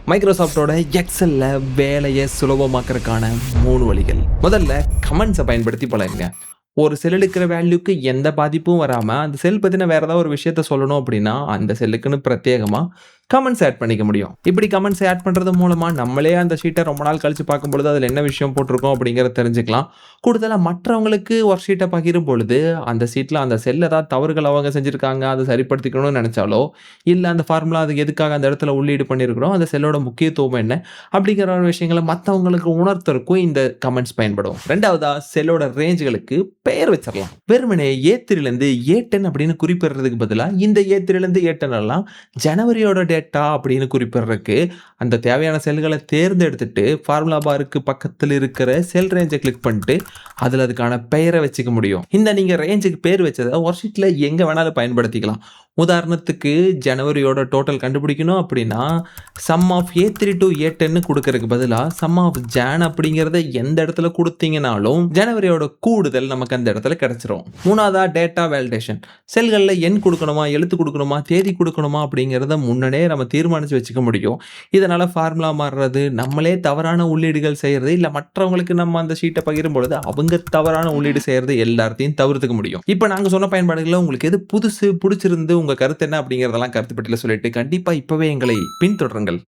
மைக்ரோசாஃப்டோட எக்ஸல்ல வேலையை சுலபமாக்கறதுக்கான 3 வழிகள். முதல்ல கமெண்ட்ஸை பயன்படுத்தி பழகுங்க. ஒரு செல் இருக்கிற வேல்யூக்கு எந்த பாதிப்பும் வராம, அந்த செல் பத்தின வேற ஏதாவது ஒரு விஷயத்த சொல்லணும் அப்படின்னா, அந்த செல்லுக்குன்னு பிரத்யேகமா கமெண்ட்ஸ் ஆட் பண்ணிக்க முடியும். இப்படி கமெண்ட்ஸ் ஆட் பண்றது மூலமா நம்மளே அந்த ஷீட்டை ரொம்ப நாள் கழிச்சு பார்க்கும்பொழுது, அதில என்ன விஷயம் போட்டிருக்கோம் அப்படிங்கிறத தெரிஞ்சுக்கலாம். கூடுதலா மற்றவங்களுக்கு ஒர்க் ஷீட்ட பகிரும் பொழுது, அந்த ஷீட்ல அந்த செல் ஏதாவது தவறுகள் அவங்க செஞ்சிருக்காங்க, அத சரிப்படுத்திக்கணும்னு நெனைச்சாலோ, இல்ல அந்த ஃபார்முலா அதுக்கு எதுக்காக அந்த இடத்துல உள்ளீடு பண்ணியிருக்கிறோம், அந்த செல்லோட முக்கியத்துவம் என்ன அப்படிங்கிற விஷயங்கள மத்தவங்களுக்கு உணர்த்தறக்கும் இந்த கமெண்ட்ஸ் பயன்படும். 2வதா செல்லோட ரேஞ்ச்களுக்கு பெயர் வச்சிரலாம். வெறுமனே A3லேருந்து A10 அப்படின்னு குறிப்பிடுறதுக்கு பதிலா, இந்த A3லேருந்து A10 எல்லாம் ஜனவரியோட டேட்டா அப்படின்னு குறிப்பிடுறதுக்கு, அந்த தேவையான செல்கள தேர்ந்தெடுத்துட்டு, ஃபார்முலா பாருக்கு பக்கத்துல இருக்கிற செல் ரேஞ்ச கிளிக் பண்ணிட்டு, அதுல அதுக்கான பெயர வச்சுக்க முடியும். இந்த நீங்க ரேஞ்சுக்கு பேர் வச்சத ஒர்க் ஷீட்ல எங்க வேணாலும் பயன்படுத்திக்கலாம். உதாரணத்துக்கு ஜனவரியோட டோட்டல் கண்டுபிடிக்கணும் அப்படின்னா, some of A3 two A10 குடுக்கறதுக்கு பதிலா, சம் ஆஃப் ஜான் அப்படிங்கிறத எந்த இடத்துல குடுத்தீங்கனாலும், ஜனவரியோட கூடுதல் நமக்கு அந்த இடத்துல கிடைச்சிரும். 3வதா டேட்டா வேலிடேஷன். செல்கள்ல எண் குடுக்கணுமா, எழுத்து குடுக்கணுமா, தேதி குடுக்கணுமா அப்படிங்கிறத முன்னனே நம்ம தீர்மானிச்சு வச்சுக்க முடியும். இதனால ஃபார்முலா மாறுறது, நம்மளே தவறான உள்ளீடுகள் செய்றது, இல்ல மற்றவங்களுக்கு நம்ம அந்த ஷீட்ட பகிரும் பொழுது, அவங்க தவறான உள்ளீடு செய்றது எல்லாத்தையும் தவிர்த்துக்க முடியும். இப்ப நாங்க சொன்ன பயன்பாடுகள்ல உங்களுக்கு எது புதுசு, புடிச்சிருந்து உங்க கருத்து என்ன அப்படிங்கிறதெல்லாம் கருத்து பெட்டியில சொல்லிட்டு, கண்டிப்பா இப்பவே எங்களை பின்தொடருங்கள்.